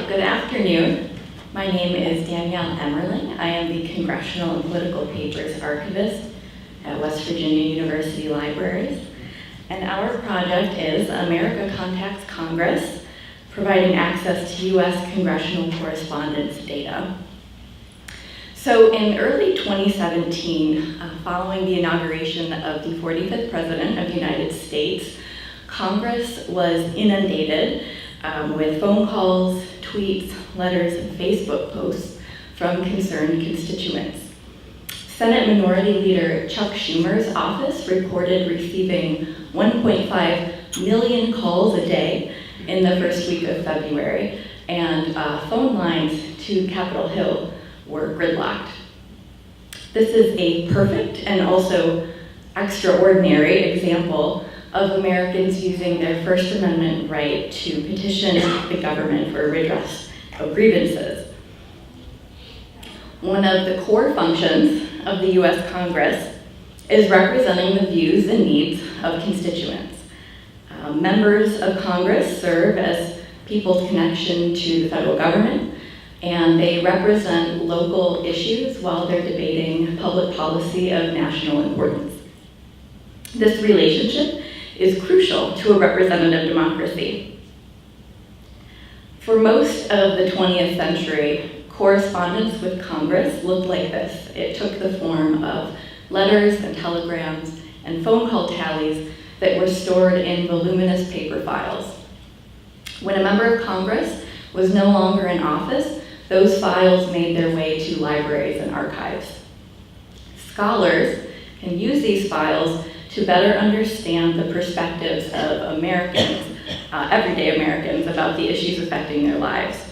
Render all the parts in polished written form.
Good afternoon. My name is Danielle Emerling. I am the Congressional and Political Papers Archivist at West Virginia University Libraries. And our project is America Contacts Congress, providing access to US Congressional Correspondence Data. So in early 2017, following the inauguration of the 45th President of the United States, Congress was inundated with phone calls, tweets, letters, and Facebook posts from concerned constituents. Senate Minority Leader Chuck Schumer's office reported receiving 1.5 million calls a day in the first week of February, and phone lines to Capitol Hill were gridlocked. This is a perfect and also extraordinary example of Americans using their First Amendment right to petition the government for redress of grievances. One of the core functions of the US Congress is representing the views and needs of constituents. Members of Congress serve as people's connection to the federal government, and they represent local issues while they're debating public policy of national importance. This relationship is crucial to a representative democracy. For most of the 20th century, correspondence with Congress looked like this. It took the form of letters and telegrams and phone call tallies that were stored in voluminous paper files. When a member of Congress was no longer in office, those files made their way to libraries and archives. Scholars can use these files to better understand the perspectives of Americans, everyday Americans, about the issues affecting their lives.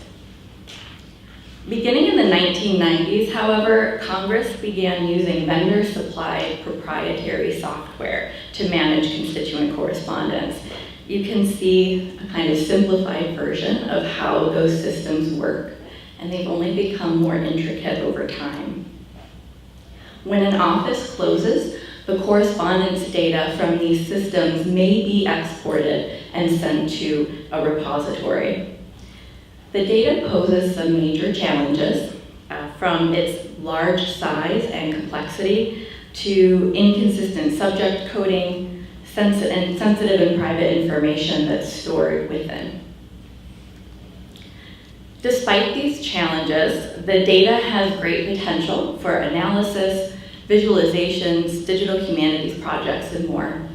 Beginning in the 1990s, however, Congress began using vendor-supplied proprietary software to manage constituent correspondence. You can see a kind of simplified version of how those systems work, and they've only become more intricate over time. When an office closes, the correspondence data from these systems may be exported and sent to a repository. The data poses some major challenges, from its large size and complexity to inconsistent subject coding, sensitive and private information that's stored within. Despite these challenges, the data has great potential for analysis, visualizations, digital humanities projects, and more.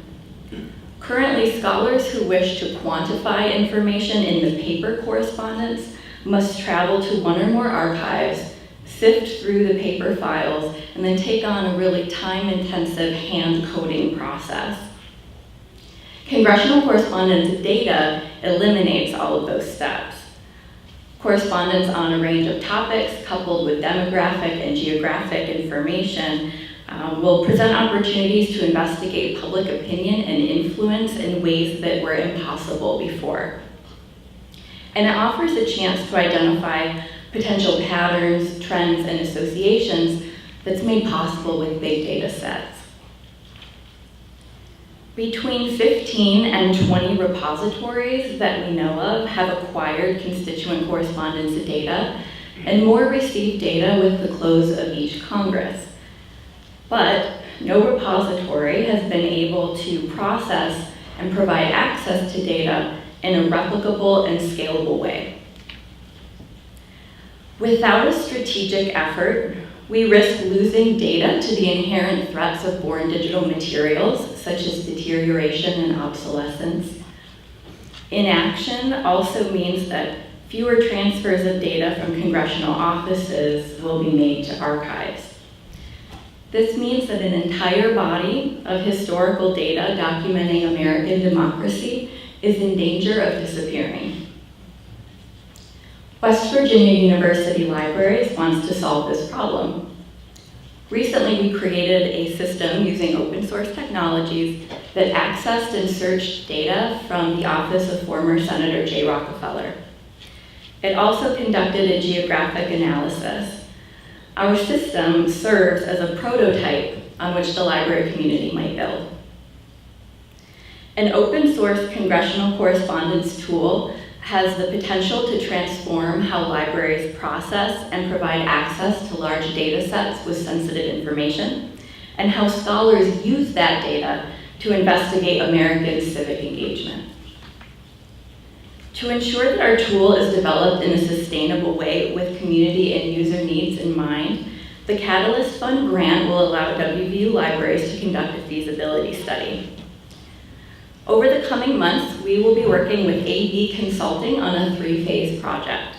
Currently, scholars who wish to quantify information in the paper correspondence must travel to one or more archives, sift through the paper files, and then take on a really time-intensive hand-coding process. Congressional correspondence data eliminates all of those steps. Correspondence on a range of topics, coupled with demographic and geographic information, will present opportunities to investigate public opinion and influence in ways that were impossible before. And it offers a chance to identify potential patterns, trends, and associations that's made possible with big data sets. Between 15 and 20 repositories that we know of have acquired constituent correspondence data, and more receive data with the close of each Congress. But no repository has been able to process and provide access to data in a replicable and scalable way. Without a strategic effort, we risk losing data to the inherent threats of born digital materials, such as deterioration and obsolescence. Inaction also means that fewer transfers of data from congressional offices will be made to archives. This means that an entire body of historical data documenting American democracy is in danger of disappearing. West Virginia University Libraries wants to solve this problem. Recently, we created a system using open source technologies that accessed and searched data from the office of former Senator Jay Rockefeller. It also conducted a geographic analysis. Our system serves as a prototype on which the library community might build. An open source congressional correspondence tool has the potential to transform how libraries process and provide access to large data sets with sensitive information, and how scholars use that data to investigate American civic engagement. To ensure that our tool is developed in a sustainable way with community and user needs in mind, the Catalyst Fund grant will allow WVU libraries to conduct a feasibility study. Over the coming months, we will be working with AV Consulting on a 3-phase project.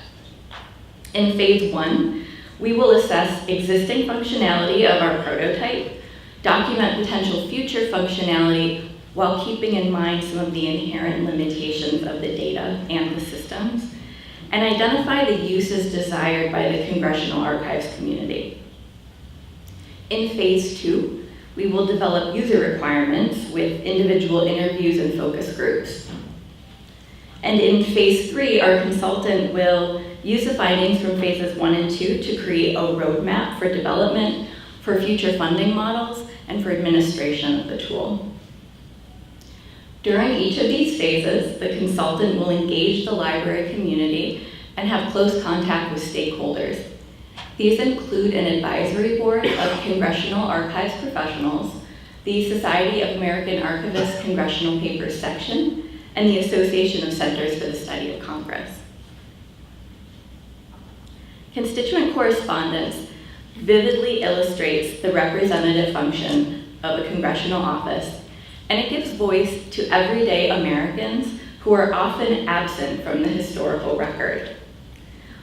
In phase 1, we will assess existing functionality of our prototype, document potential future functionality while keeping in mind some of the inherent limitations of the data and the systems, and identify the uses desired by the Congressional Archives community. In phase 2, we will develop user requirements with individual interviews and focus groups. And in phase 3, our consultant will use the findings from phases 1 and 2 to create a roadmap for development, for future funding models, and for administration of the tool. During each of these phases, the consultant will engage the library community and have close contact with stakeholders. These include an advisory board of Congressional Archives professionals, the Society of American Archivists Congressional Papers section, and the Association of Centers for the Study of Congress. Constituent correspondence vividly illustrates the representative function of a congressional office, and it gives voice to everyday Americans who are often absent from the historical record.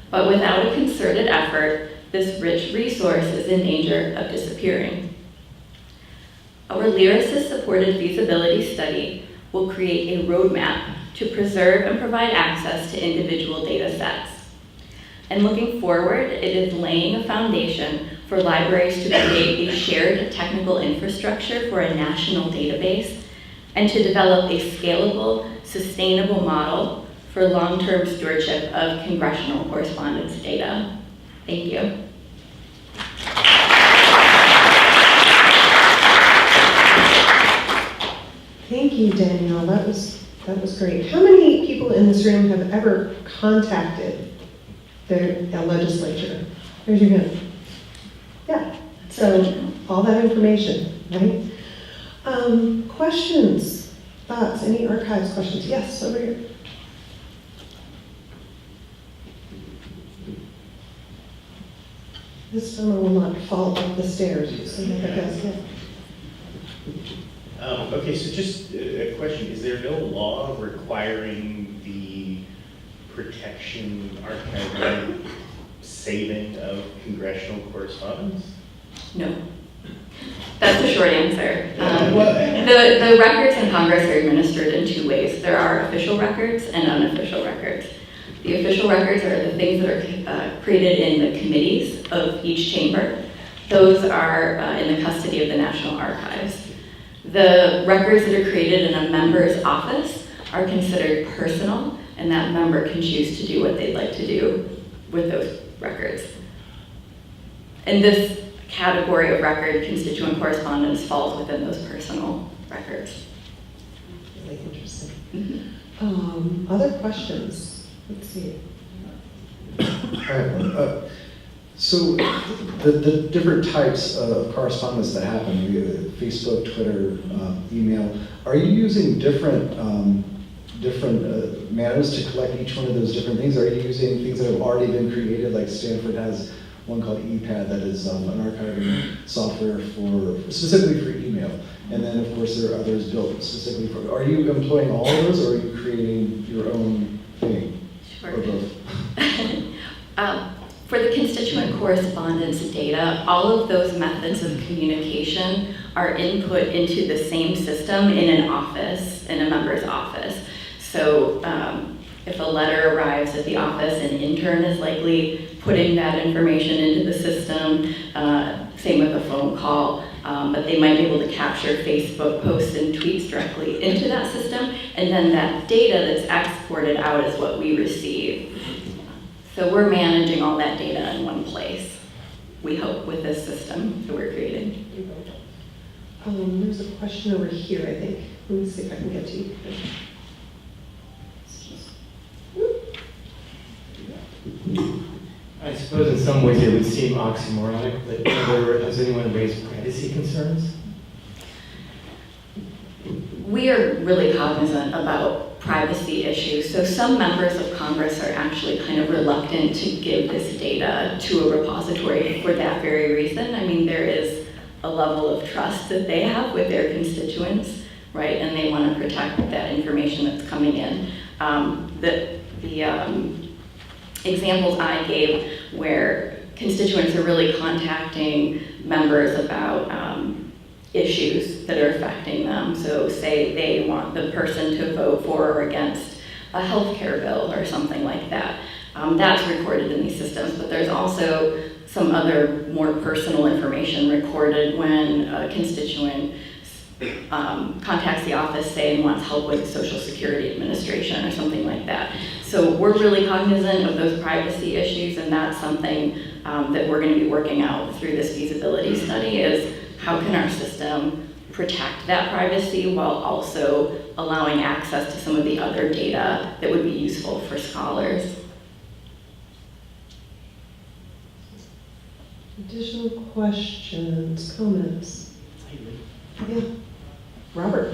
But without a concerted effort, this rich resource is in danger of disappearing. Our Lyrasis-supported feasibility study will create a roadmap to preserve and provide access to individual data sets. And looking forward, it is laying a foundation for libraries to create a shared technical infrastructure for a national database and to develop a scalable, sustainable model for long-term stewardship of congressional correspondence data. Thank you. Thank you, Danielle. That was great. How many people in this room have ever contacted the legislature? Raise your hand. Yeah. So all that information, right? Questions, thoughts, any archives questions? Yes, over here. This summer will not fall up the stairs. You see that, guys? Yeah. Okay, so just a question. Is there no law requiring the protection, archiving, saving of congressional correspondence? No. That's the short answer. The records in Congress are administered in 2 ways. There are official records and unofficial records. The official records are the things that are created in the committees of each chamber. Those are in the custody of the National Archives. The records that are created in a member's office are considered personal, and that member can choose to do what they'd like to do with those records. In this category of record, constituent correspondence falls within those personal records. Really interesting. Mm-hmm. Other questions? Let's see. I have one. So the different types of correspondence that happen, Facebook, Twitter, email, are you using different manners to collect each one of those different things? Are you using things that have already been created, like Stanford has one called ePad that is an archiving software specifically for email. And then of course there are others built specifically for, are you employing all of those or are you creating your own thing? Sure. Or both? For the constituent correspondence data, all of those methods of communication are input into the same system in an office, in a member's office. So if a letter arrives at the office, an intern is likely putting that information into the system, same with a phone call, but they might be able to capture Facebook posts and tweets directly into that system, and then that data that's exported out is what we receive. So we're managing all that data in one place, we hope, with this system that we're creating. There's a question over here, I think. Let me see if I can get to you. some ways it would seem oxymoronic, but has anyone raised privacy concerns? We are really cognizant about privacy issues. So some members of Congress are actually kind of reluctant to give this data to a repository for that very reason. I mean, there is a level of trust that they have with their constituents, right? And they want to protect that information that's coming in. The examples I gave where constituents are really contacting members about issues that are affecting them. So say they want the person to vote for or against a healthcare bill or something like that. That's recorded in these systems, but there's also some other more personal information recorded when a constituent contacts the office, say, and wants help with Social Security Administration or something like that. So we're really cognizant of those privacy issues, and that's something that we're going to be working out through this feasibility study is how can our system protect that privacy while also allowing access to some of the other data that would be useful for scholars. Additional questions, comments? Yeah. Robert.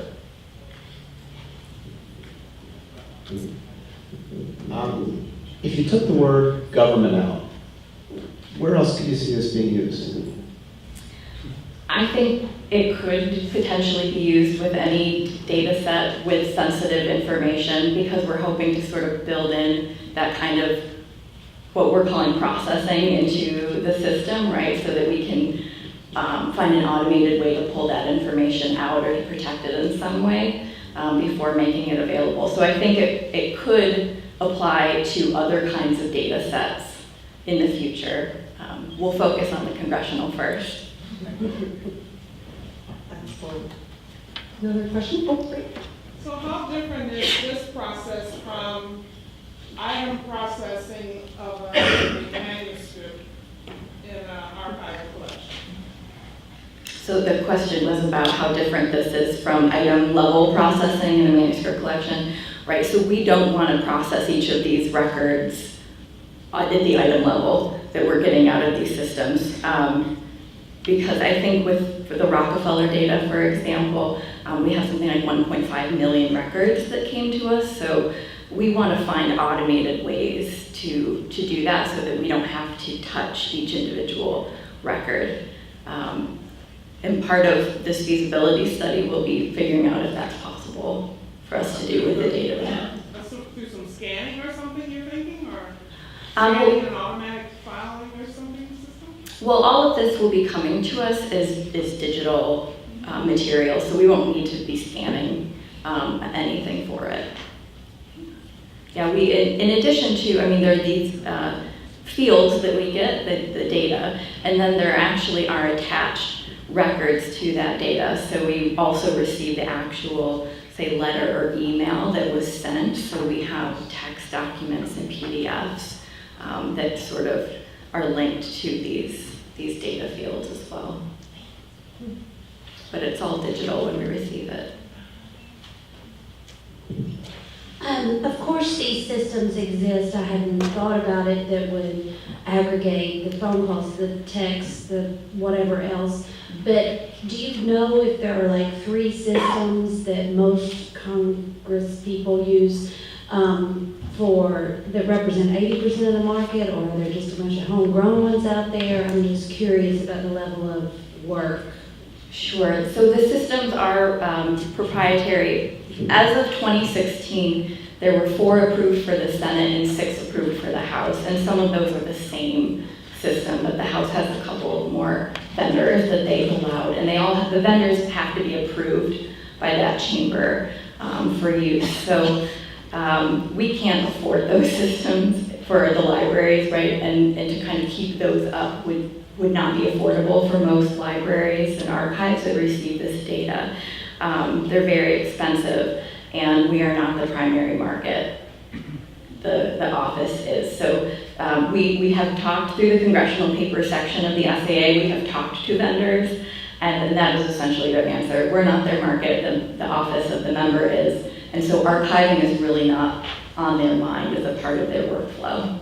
If you took the word government out, where else could you see this being used? I think it could potentially be used with any data set with sensitive information because we're hoping to sort of build in that kind of what we're calling processing into the system, right? So that we can find an automated way to pull that information out or to protect it in some way before making it available. So I think it could apply to other kinds of data sets in the future. We'll focus on the congressional first. Excellent. Another question? Oh, great. So how different is this process from item processing of a manuscript in an archival collection? So the question was about how different this is from item level processing in a manuscript collection, right? So we don't want to process each of these records at the item level that we're getting out of these systems. Because I think for the Rockefeller data, for example, we have something like 1.5 million records that came to us. So we want to find automated ways to do that so that we don't have to touch each individual record. And part of this feasibility study will be figuring out if that's possible for us to do with the data we have. Through some scanning or something you're thinking, or Well, an automatic filing or something system? well, all of this will be coming to us as digital material, so we won't need to be scanning anything for it. Yeah, in addition to, I mean, there are these fields that we get, the data, and then there actually are attached records to that data. So we also receive the actual, say, letter or email that was sent. So we have text documents and PDFs that sort of are linked to these data fields as well. But it's all digital when we receive it. Of course, these systems exist. I hadn't thought about it that would aggregate the phone calls, the texts, the whatever else. But do you know if there are like 3 systems that most Congress people use that represent 80% of the market, or are there just a bunch of homegrown ones out there? I'm just curious about the level of work. Sure. So the systems are proprietary. As of 2016, there were 4 approved for the Senate and 6 approved for the House, and some of those are the same system, but the House has a couple more vendors that they've allowed, and the vendors have to be approved by that chamber for use. So we can't afford those systems for the libraries, right? And to kind of keep those up would not be affordable for most libraries and archives that receive this data. They're very expensive, and we are not the primary market. The office is. So we have talked through the congressional paper section of the SAA, we have talked to vendors, and that is essentially their answer. We're not their market, the office of the member is, and so archiving is really not on their mind as a part of their workflow.